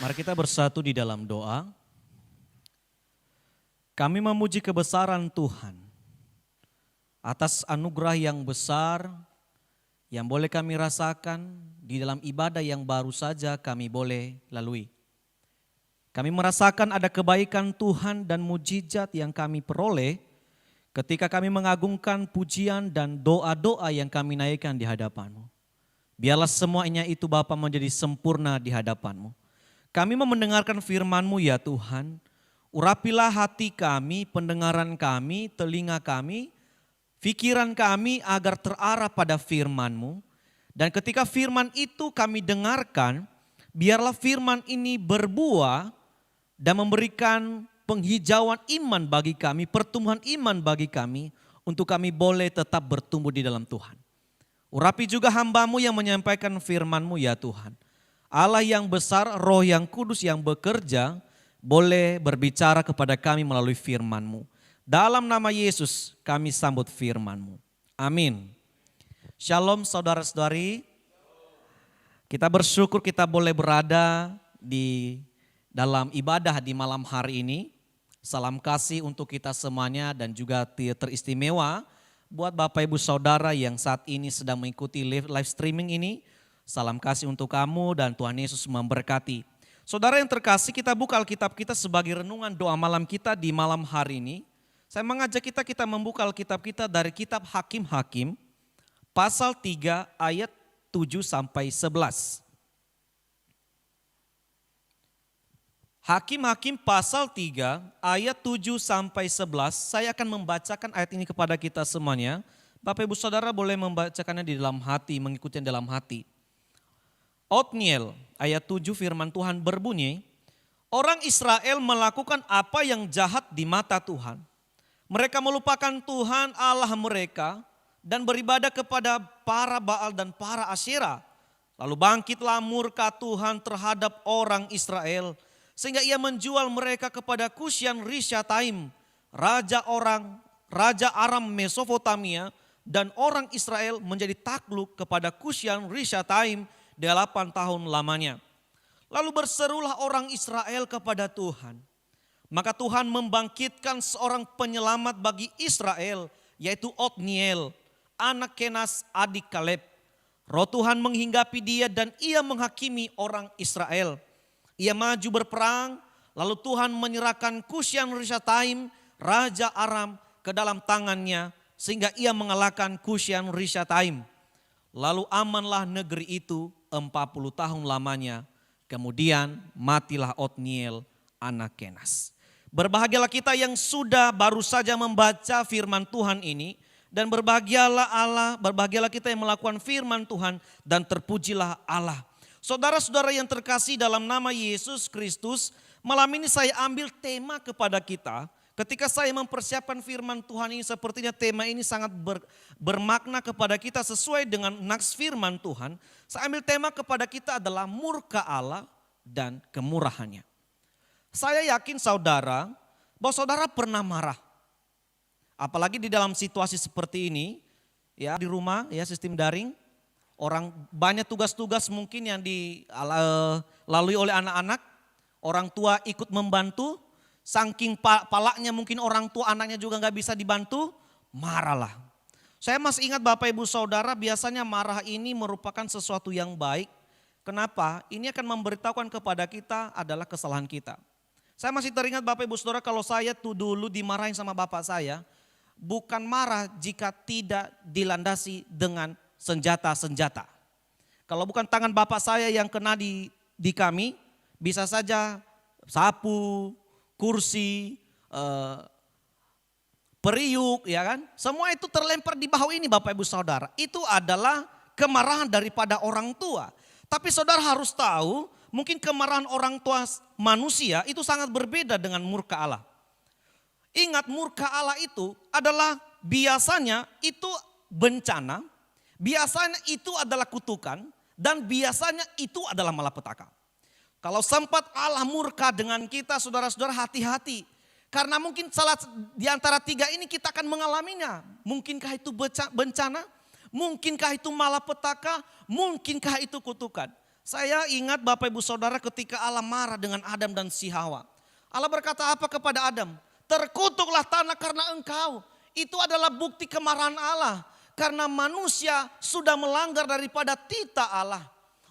Mari kita bersatu di dalam doa. Kami memuji kebesaran Tuhan atas anugerah yang besar yang boleh kami rasakan di dalam ibadah yang baru saja kami boleh lalui. Kami merasakan ada kebaikan Tuhan dan mujizat yang kami peroleh ketika kami mengagungkan pujian dan doa-doa yang kami naikkan di hadapan-Mu. Biarlah semuanya itu Bapa menjadi sempurna di hadapan-Mu. Kami mau mendengarkan firman-Mu ya Tuhan. Urapilah hati kami, pendengaran kami, telinga kami, pikiran kami agar terarah pada firman-Mu. Dan ketika firman itu kami dengarkan, biarlah firman ini berbuah dan memberikan penghijauan iman bagi kami, pertumbuhan iman bagi kami, untuk kami boleh tetap bertumbuh di dalam Tuhan. Urapi juga hamba-Mu yang menyampaikan firman-Mu ya Tuhan. Allah yang besar, Roh yang kudus yang bekerja, boleh berbicara kepada kami melalui firman-Mu. Dalam nama Yesus kami sambut firman-Mu. Amin. Shalom saudara-saudari. Kita bersyukur kita boleh berada di dalam ibadah di malam hari ini. Salam kasih untuk kita semuanya dan juga teristimewa buat Bapak Ibu Saudara yang saat ini sedang mengikuti live streaming ini. Salam kasih untuk kamu dan Tuhan Yesus memberkati. Saudara yang terkasih, kita buka Alkitab kita sebagai renungan doa malam kita di malam hari ini. Saya mengajak kita membuka Alkitab kita dari kitab Hakim-Hakim pasal 3 ayat 7 sampai 11. Hakim-Hakim pasal 3 ayat 7 sampai 11. Saya akan membacakan ayat ini kepada kita semuanya. Bapak Ibu Saudara boleh membacakannya di dalam hati, mengikuti dalam hati. Otniel ayat 7 firman Tuhan berbunyi, orang Israel melakukan apa yang jahat di mata Tuhan. Mereka melupakan Tuhan Allah mereka dan beribadah kepada para Baal dan para Asyera. Lalu bangkitlah murka Tuhan terhadap orang Israel sehingga ia menjual mereka kepada Kusyan Rishathaim, raja Aram Mesopotamia, dan orang Israel menjadi takluk kepada Kusyan Rishathaim 8 tahun lamanya. Lalu berserulah orang Israel kepada Tuhan. Maka Tuhan membangkitkan seorang penyelamat bagi Israel, yaitu Otniel, anak Kenas adik Kaleb. Roh Tuhan menghinggapi dia dan ia menghakimi orang Israel. Ia maju berperang, lalu Tuhan menyerahkan Kusyan Rishathaim, raja Aram, ke dalam tangannya, sehingga ia mengalahkan Kusyan Rishathaim. Lalu amanlah negeri itu 40 tahun lamanya. Kemudian matilah Otniel anak Kenas. Berbahagialah kita yang sudah baru saja membaca firman Tuhan ini. Dan berbahagialah kita yang melakukan firman Tuhan dan terpujilah Allah. Saudara-saudara yang terkasih dalam nama Yesus Kristus, malam ini saya ambil tema kepada kita. Ketika saya mempersiapkan firman Tuhan ini, sepertinya tema ini sangat bermakna kepada kita sesuai dengan naks firman Tuhan. Saya ambil tema kepada kita adalah murka Allah dan kemurahannya. Saya yakin saudara, bahwa saudara pernah marah. Apalagi di dalam situasi seperti ini, ya di rumah, ya sistem daring. Orang banyak tugas-tugas mungkin yang dilalui oleh anak-anak. Orang tua ikut membantu. Saking palaknya mungkin orang tua anaknya juga gak bisa dibantu, marahlah. Saya masih ingat Bapak Ibu Saudara, biasanya marah ini merupakan sesuatu yang baik. Kenapa? Ini akan memberitahukan kepada kita adalah kesalahan kita. Saya masih teringat Bapak Ibu Saudara, kalau saya tuh dulu dimarahin sama bapak saya, bukan marah jika tidak dilandasi dengan senjata-senjata. Kalau bukan tangan bapak saya yang kena di kami, bisa saja sapu, kursi, periuk, ya kan? Semua itu terlempar di bahu ini Bapak Ibu Saudara. Itu adalah kemarahan daripada orang tua. Tapi saudara harus tahu, mungkin kemarahan orang tua manusia itu sangat berbeda dengan murka Allah. Ingat, murka Allah itu adalah biasanya itu bencana, biasanya itu adalah kutukan, dan biasanya itu adalah malapetaka. Kalau sempat Allah murka dengan kita, saudara-saudara, hati-hati. Karena mungkin salah di antara tiga ini kita akan mengalaminya. Mungkinkah itu bencana? Mungkinkah itu malapetaka? Mungkinkah itu kutukan? Saya ingat Bapak Ibu Saudara ketika Allah marah dengan Adam dan si Hawa. Allah berkata apa kepada Adam? Terkutuklah tanah karena engkau. Itu adalah bukti kemarahan Allah. Karena manusia sudah melanggar daripada titah Allah.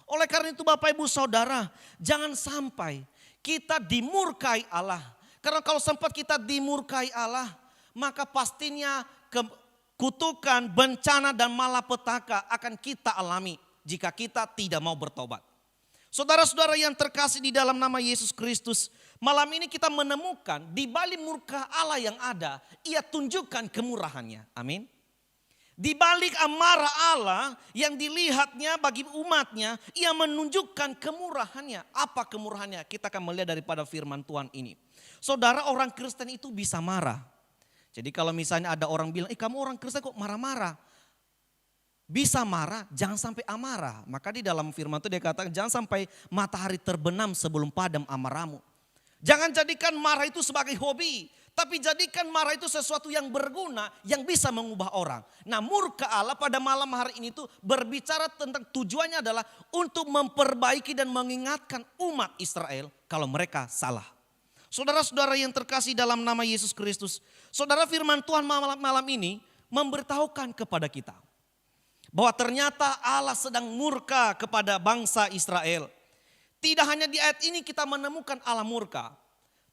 Oleh karena itu Bapak Ibu Saudara, jangan sampai kita dimurkai Allah. Karena kalau sempat kita dimurkai Allah, maka pastinya kutukan, bencana dan malapetaka akan kita alami jika kita tidak mau bertobat. Saudara-saudara yang terkasih di dalam nama Yesus Kristus, malam ini kita menemukan di balik murka Allah yang ada, Ia tunjukkan kemurahannya. Amin. Di balik amarah Allah yang dilihatnya bagi umatnya, Ia menunjukkan kemurahannya. Apa kemurahannya? Kita akan melihat daripada firman Tuhan ini. Saudara, orang Kristen itu bisa marah. Jadi kalau misalnya ada orang bilang, kamu orang Kristen kok marah-marah? Bisa marah, jangan sampai amarah. Maka di dalam firman itu dia katakan, jangan sampai matahari terbenam sebelum padam amarahmu. Jangan jadikan marah itu sebagai hobi. Tapi jadikan marah itu sesuatu yang berguna, yang bisa mengubah orang. Nah, murka Allah pada malam hari ini tuh berbicara tentang tujuannya adalah untuk memperbaiki dan mengingatkan umat Israel kalau mereka salah. Saudara-saudara yang terkasih dalam nama Yesus Kristus, saudara, firman Tuhan malam ini memberitahukan kepada kita bahwa ternyata Allah sedang murka kepada bangsa Israel. Tidak hanya di ayat ini kita menemukan Allah murka.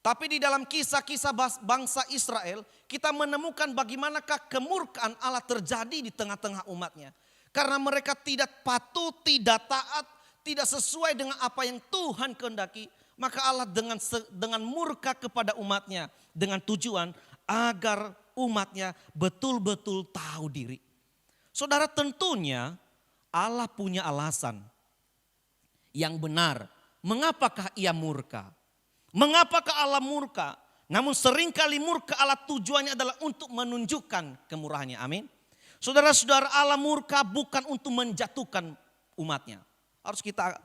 Tapi di dalam kisah-kisah bangsa Israel, kita menemukan bagaimanakah kemurkaan Allah terjadi di tengah-tengah umatnya. Karena mereka tidak patuh, tidak taat, tidak sesuai dengan apa yang Tuhan kehendaki. Maka Allah dengan murka kepada umatnya, dengan tujuan agar umatnya betul-betul tahu diri. Saudara, tentunya Allah punya alasan yang benar. Mengapakah Ia murka? Mengapakah Allah murka? Namun seringkali murka Allah tujuannya adalah untuk menunjukkan kemurahannya. Amin. Saudara-saudara, Allah murka bukan untuk menjatuhkan umatnya. Harus kita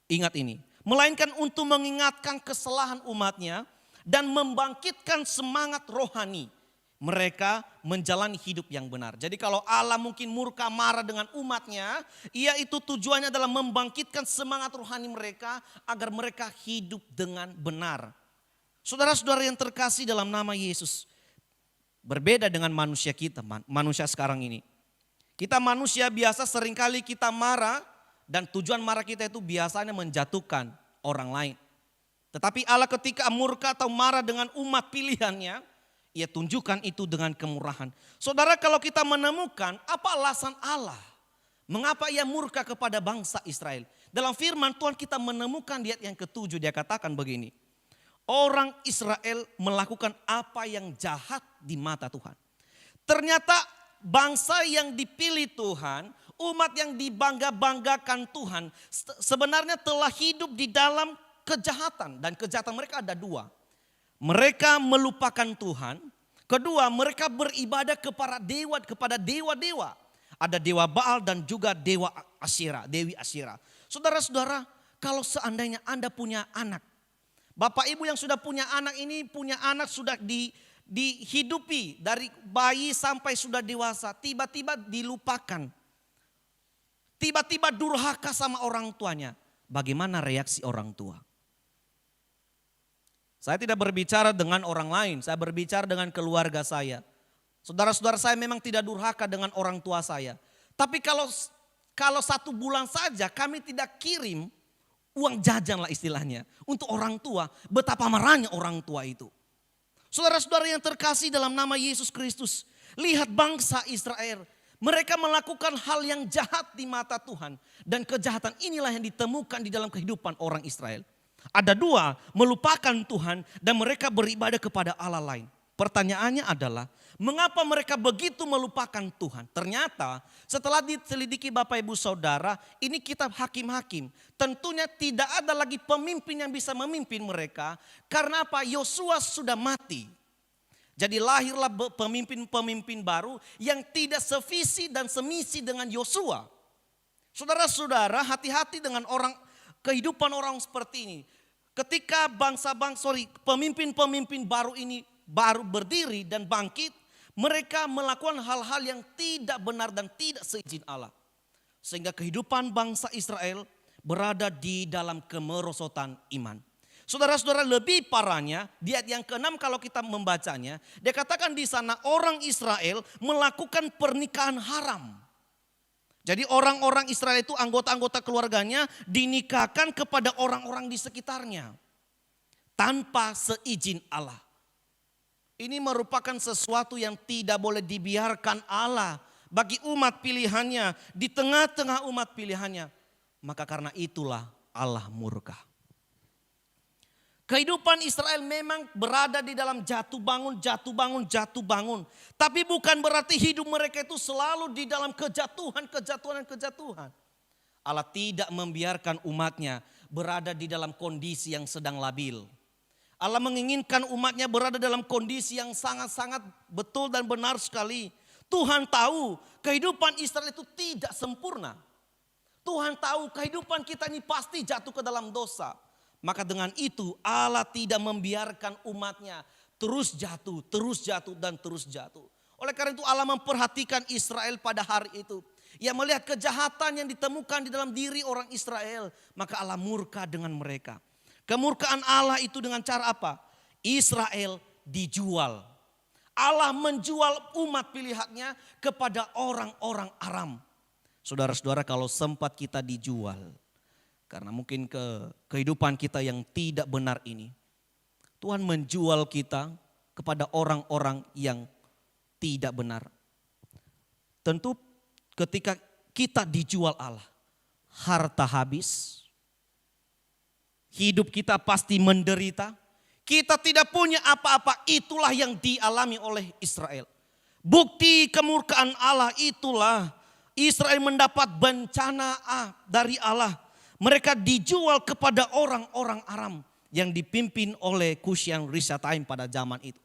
ingat ini. Melainkan untuk mengingatkan kesalahan umatnya dan membangkitkan semangat rohani mereka menjalani hidup yang benar. Jadi kalau Allah mungkin murka marah dengan umatnya, Ia itu tujuannya adalah membangkitkan semangat rohani mereka agar mereka hidup dengan benar. Saudara-saudara yang terkasih dalam nama Yesus, berbeda dengan manusia kita, manusia sekarang ini. Kita manusia biasa seringkali kita marah dan tujuan marah kita itu biasanya menjatuhkan orang lain. Tetapi Allah ketika murka atau marah dengan umat pilihannya, Ia tunjukkan itu dengan kemurahan. Saudara, kalau kita menemukan apa alasan Allah, mengapa Ia murka kepada bangsa Israel. Dalam firman Tuhan kita menemukan di ayat yang ke-7 dia katakan begini. Orang Israel melakukan apa yang jahat di mata Tuhan. Ternyata bangsa yang dipilih Tuhan, umat yang dibangga-banggakan Tuhan, sebenarnya telah hidup di dalam kejahatan. Dan kejahatan mereka ada dua. Mereka melupakan Tuhan. Kedua, mereka beribadah kepada dewa-dewa. Ada dewa Baal dan juga dewa Asyera, Dewi Asyera. Saudara-saudara, kalau seandainya Anda punya anak. Bapak Ibu yang sudah punya anak ini punya anak sudah dihidupi dari bayi sampai sudah dewasa. Tiba-tiba dilupakan. Tiba-tiba durhaka sama orang tuanya. Bagaimana reaksi orang tua? Saya tidak berbicara dengan orang lain, saya berbicara dengan keluarga saya. Saudara-saudara, saya memang tidak durhaka dengan orang tua saya. Tapi kalau 1 bulan saja kami tidak kirim uang jajan lah istilahnya. Untuk orang tua, betapa marahnya orang tua itu. Saudara-saudara yang terkasih dalam nama Yesus Kristus. Lihat bangsa Israel. Mereka melakukan hal yang jahat di mata Tuhan. Dan kejahatan inilah yang ditemukan di dalam kehidupan orang Israel. Ada dua, melupakan Tuhan dan mereka beribadah kepada Allah lain. Pertanyaannya adalah, mengapa mereka begitu melupakan Tuhan? Ternyata setelah diselidiki Bapak Ibu Saudara, ini kitab Hakim-Hakim. Tentunya tidak ada lagi pemimpin yang bisa memimpin mereka. Karena apa? Yosua sudah mati. Jadi lahirlah pemimpin-pemimpin baru yang tidak sevisi dan semisi dengan Yosua. Saudara-saudara, hati-hati dengan kehidupan orang seperti ini. Ketika pemimpin-pemimpin baru ini baru berdiri dan bangkit, mereka melakukan hal-hal yang tidak benar dan tidak seizin Allah. Sehingga kehidupan bangsa Israel berada di dalam kemerosotan iman. Saudara-saudara, lebih parahnya di ayat yang ke-6 kalau kita membacanya, dia katakan di sana orang Israel melakukan pernikahan haram. Jadi orang-orang Israel itu anggota-anggota keluarganya dinikahkan kepada orang-orang di sekitarnya tanpa seizin Allah. Ini merupakan sesuatu yang tidak boleh dibiarkan Allah bagi umat pilihannya, di tengah-tengah umat pilihannya. Maka karena itulah Allah murka. Kehidupan Israel memang berada di dalam jatuh bangun, jatuh bangun, jatuh bangun. Tapi bukan berarti hidup mereka itu selalu di dalam kejatuhan, kejatuhan, kejatuhan. Allah tidak membiarkan umatnya berada di dalam kondisi yang sedang labil. Allah menginginkan umatnya berada dalam kondisi yang sangat-sangat betul dan benar sekali. Tuhan tahu kehidupan Israel itu tidak sempurna. Tuhan tahu kehidupan kita ini pasti jatuh ke dalam dosa. Maka dengan itu Allah tidak membiarkan umatnya terus jatuh dan terus jatuh. Oleh karena itu Allah memperhatikan Israel pada hari itu. Ia melihat kejahatan yang ditemukan di dalam diri orang Israel. Maka Allah murka dengan mereka. Kemurkaan Allah itu dengan cara apa? Israel dijual. Allah menjual umat pilihannya kepada orang-orang Aram. Saudara-saudara, kalau sempat kita dijual, karena mungkin kehidupan kita yang tidak benar ini, Tuhan menjual kita kepada orang-orang yang tidak benar. Tentu ketika kita dijual Allah, harta habis, hidup kita pasti menderita, kita tidak punya apa-apa. Itulah yang dialami oleh Israel. Bukti kemurkaan Allah itulah Israel mendapat bencana dari Allah. Mereka dijual kepada orang-orang Aram yang dipimpin oleh Kusyan Rishathaim pada zaman itu.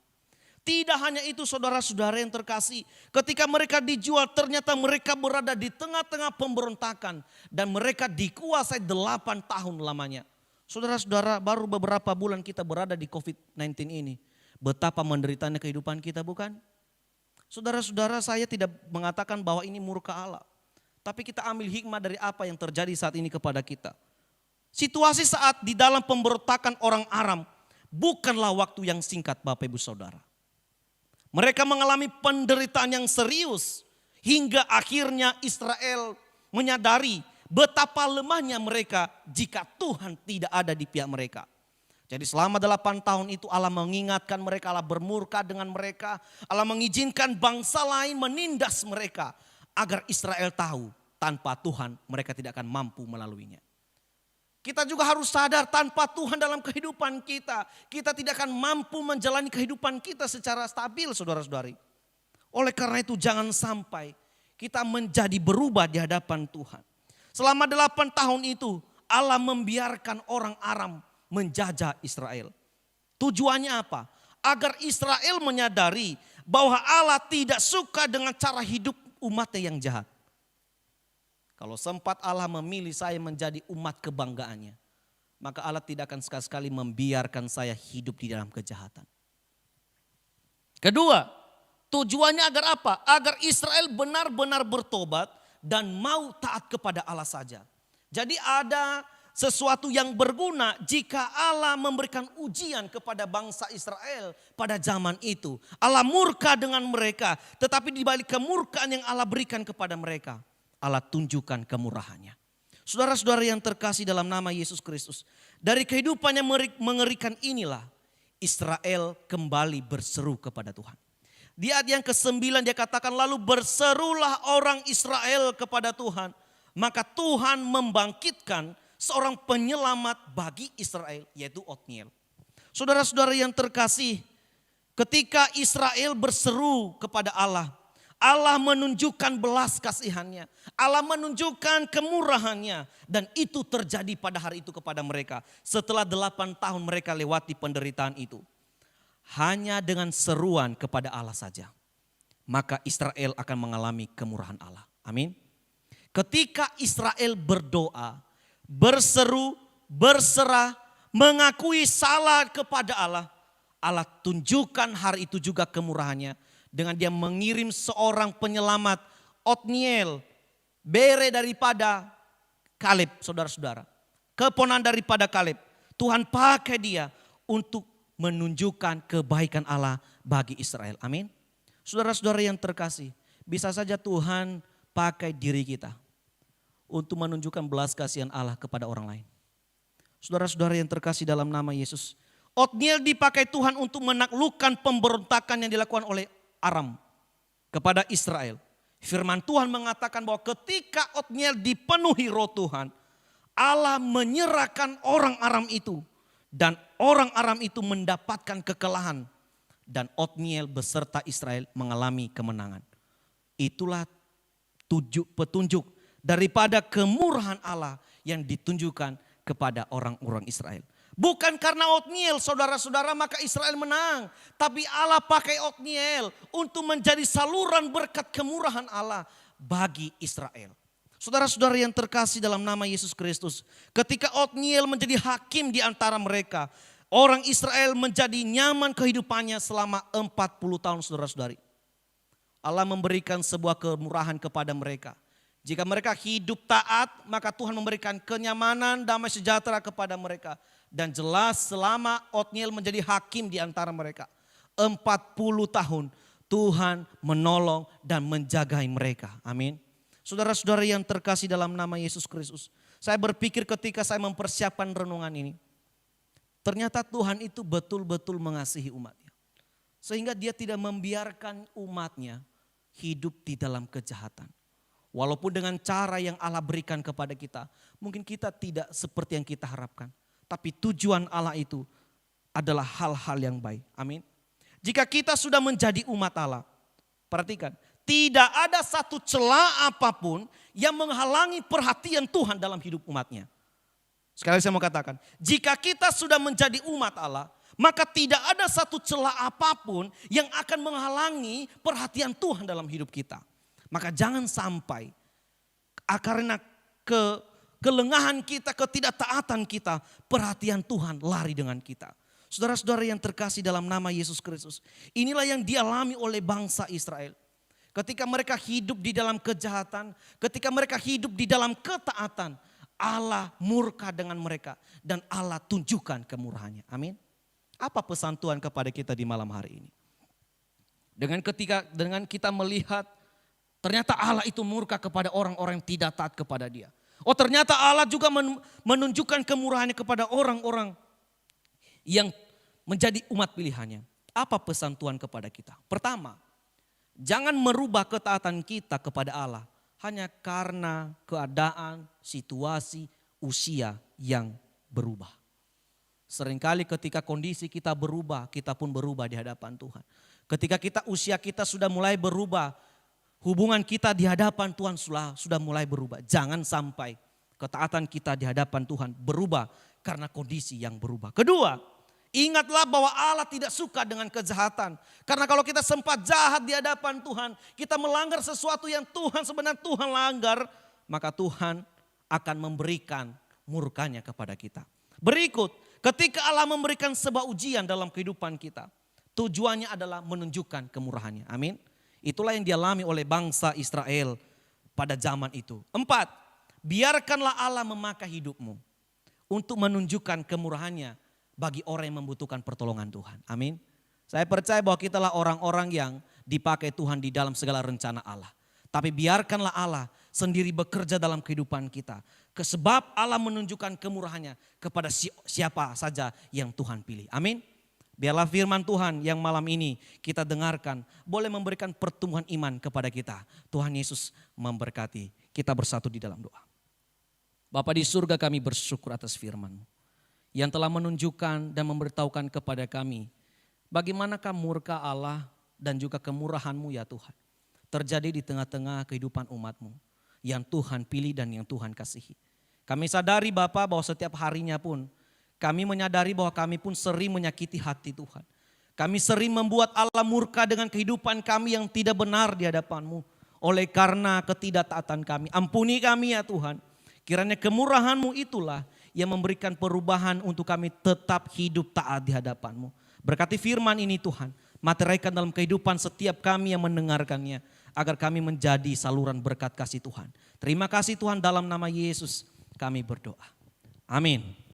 Tidak hanya itu saudara-saudara yang terkasih. Ketika mereka dijual ternyata mereka berada di tengah-tengah pemberontakan. Dan mereka dikuasai 8 tahun lamanya. Saudara-saudara, baru beberapa bulan kita berada di COVID-19 ini. Betapa menderitanya kehidupan kita, bukan? Saudara-saudara, saya tidak mengatakan bahwa ini murka Allah. Tapi kita ambil hikmah dari apa yang terjadi saat ini kepada kita. Situasi saat di dalam pemberontakan orang Aram bukanlah waktu yang singkat Bapak Ibu Saudara. Mereka mengalami penderitaan yang serius hingga akhirnya Israel menyadari betapa lemahnya mereka jika Tuhan tidak ada di pihak mereka. Jadi selama 8 tahun itu Allah mengingatkan mereka, Allah bermurka dengan mereka. Allah mengizinkan bangsa lain menindas mereka agar Israel tahu tanpa Tuhan mereka tidak akan mampu melaluinya. Kita juga harus sadar tanpa Tuhan dalam kehidupan kita, kita tidak akan mampu menjalani kehidupan kita secara stabil, saudara-saudari. Oleh karena itu jangan sampai kita menjadi berubah di hadapan Tuhan. Selama 8 tahun itu Allah membiarkan orang Aram menjajah Israel. Tujuannya apa? Agar Israel menyadari bahwa Allah tidak suka dengan cara hidup umatnya yang jahat. Kalau sempat Allah memilih saya menjadi umat kebanggaannya, maka Allah tidak akan sekali-sekali membiarkan saya hidup di dalam kejahatan. Kedua, tujuannya agar apa? Agar Israel benar-benar bertobat dan mau taat kepada Allah saja. Jadi ada sesuatu yang berguna jika Allah memberikan ujian kepada bangsa Israel pada zaman itu. Allah murka dengan mereka, tetapi di balik kemurkaan yang Allah berikan kepada mereka, Allah tunjukkan kemurahannya. Saudara-saudara yang terkasih dalam nama Yesus Kristus, dari kehidupan yang mengerikan inilah Israel kembali berseru kepada Tuhan. Di ayat yang ke-9 dia katakan, lalu berserulah orang Israel kepada Tuhan. Maka Tuhan membangkitkan seorang penyelamat bagi Israel, yaitu Otniel. Saudara-saudara yang terkasih, ketika Israel berseru kepada Allah, Allah menunjukkan belas kasihannya, Allah menunjukkan kemurahannya, dan itu terjadi pada hari itu kepada mereka. Setelah 8 tahun mereka lewati penderitaan itu, hanya dengan seruan kepada Allah saja, maka Israel akan mengalami kemurahan Allah. Amin. Ketika Israel berdoa, berseru, berserah, mengakui salah kepada Allah, Allah tunjukkan hari itu juga kemurahannya dengan dia mengirim seorang penyelamat, Otniel, bere daripada Kaleb, saudara-saudara. Keponakan daripada Kaleb. Tuhan pakai dia untuk menunjukkan kebaikan Allah bagi Israel. Amin. Saudara-saudara yang terkasih, bisa saja Tuhan pakai diri kita untuk menunjukkan belas kasihan Allah kepada orang lain. Saudara-saudara yang terkasih dalam nama Yesus, Otniel dipakai Tuhan untuk menaklukkan pemberontakan yang dilakukan oleh Aram kepada Israel. Firman Tuhan mengatakan bahwa ketika Otniel dipenuhi roh Tuhan, Allah menyerahkan orang Aram itu. Dan orang Aram itu mendapatkan kekalahan. Dan Otniel beserta Israel mengalami kemenangan. Itulah petunjuk daripada kemurahan Allah yang ditunjukkan kepada orang-orang Israel. Bukan karena Otniel, saudara-saudara, maka Israel menang. Tapi Allah pakai Otniel untuk menjadi saluran berkat kemurahan Allah bagi Israel. Saudara-saudara yang terkasih dalam nama Yesus Kristus, ketika Otniel menjadi hakim di antara mereka, orang Israel menjadi nyaman kehidupannya selama 40 tahun, saudara-saudari. Allah memberikan sebuah kemurahan kepada mereka. Jika mereka hidup taat, maka Tuhan memberikan kenyamanan, damai sejahtera kepada mereka. Dan jelas selama Otniel menjadi hakim di antara mereka, 40 tahun Tuhan menolong dan menjagai mereka. Amin. Saudara-saudara yang terkasih dalam nama Yesus Kristus, saya berpikir ketika saya mempersiapkan renungan ini, ternyata Tuhan itu betul-betul mengasihi umatnya. Sehingga dia tidak membiarkan umatnya hidup di dalam kejahatan. Walaupun dengan cara yang Allah berikan kepada kita, mungkin kita tidak seperti yang kita harapkan. Tapi tujuan Allah itu adalah hal-hal yang baik. Amin. Jika kita sudah menjadi umat Allah, perhatikan, tidak ada satu celah apapun yang menghalangi perhatian Tuhan dalam hidup umatnya. Sekali lagi saya mau katakan, jika kita sudah menjadi umat Allah, maka tidak ada satu celah apapun yang akan menghalangi perhatian Tuhan dalam hidup kita. Maka jangan sampai karena kelengahan kita, ketidaktaatan kita, perhatian Tuhan lari dengan kita. Saudara-saudara yang terkasih dalam nama Yesus Kristus, inilah yang dialami oleh bangsa Israel. Ketika mereka hidup di dalam kejahatan, ketika mereka hidup di dalam ketaatan, Allah murka dengan mereka dan Allah tunjukkan kemurahannya. Amin. Apa pesan Tuhan kepada kita di malam hari ini? Dengan kita melihat ternyata Allah itu murka kepada orang-orang yang tidak taat kepada Dia. Oh, ternyata Allah juga menunjukkan kemurahannya kepada orang-orang yang menjadi umat pilihannya. Apa pesan Tuhan kepada kita? Pertama, jangan merubah ketaatan kita kepada Allah hanya karena keadaan, situasi, usia yang berubah. Seringkali ketika kondisi kita berubah, kita pun berubah di hadapan Tuhan. Ketika usia kita sudah mulai berubah, hubungan kita di hadapan Tuhan sudah mulai berubah. Jangan sampai ketaatan kita di hadapan Tuhan berubah karena kondisi yang berubah. Kedua, ingatlah bahwa Allah tidak suka dengan kejahatan. Karena kalau kita sempat jahat di hadapan Tuhan, kita melanggar sesuatu yang sebenarnya Tuhan langgar, maka Tuhan akan memberikan murkanya kepada kita. Berikut, ketika Allah memberikan sebuah ujian dalam kehidupan kita, tujuannya adalah menunjukkan kemurahannya. Amin. Itulah yang dialami oleh bangsa Israel pada zaman itu. 4, biarkanlah Allah memakai hidupmu untuk menunjukkan kemurahannya bagi orang yang membutuhkan pertolongan Tuhan. Amin. Saya percaya bahwa kitalah orang-orang yang dipakai Tuhan di dalam segala rencana Allah. Tapi biarkanlah Allah sendiri bekerja dalam kehidupan kita. Sebab Allah menunjukkan kemurahannya kepada siapa saja yang Tuhan pilih. Amin. Biarlah firman Tuhan yang malam ini kita dengarkan boleh memberikan pertumbuhan iman kepada kita. Tuhan Yesus memberkati. Kita bersatu di dalam doa. Bapa di surga, kami bersyukur atas firman-Mu yang telah menunjukkan dan memberitahukan kepada kami bagaimanakah murka Allah dan juga kemurahan-Mu ya Tuhan terjadi di tengah-tengah kehidupan umat-Mu yang Tuhan pilih dan yang Tuhan kasihi. Kami sadari Bapa bahwa setiap harinya pun kami menyadari bahwa kami pun sering menyakiti hati Tuhan. Kami sering membuat Allah murka dengan kehidupan kami yang tidak benar di hadapan-Mu. Oleh karena ketidaktaatan kami, ampuni kami ya Tuhan. Kiranya kemurahan-Mu itulah yang memberikan perubahan untuk kami tetap hidup taat di hadapan-Mu. Berkati firman ini Tuhan, materikan dalam kehidupan setiap kami yang mendengarkannya, agar kami menjadi saluran berkat kasih Tuhan. Terima kasih Tuhan, dalam nama Yesus kami berdoa. Amin.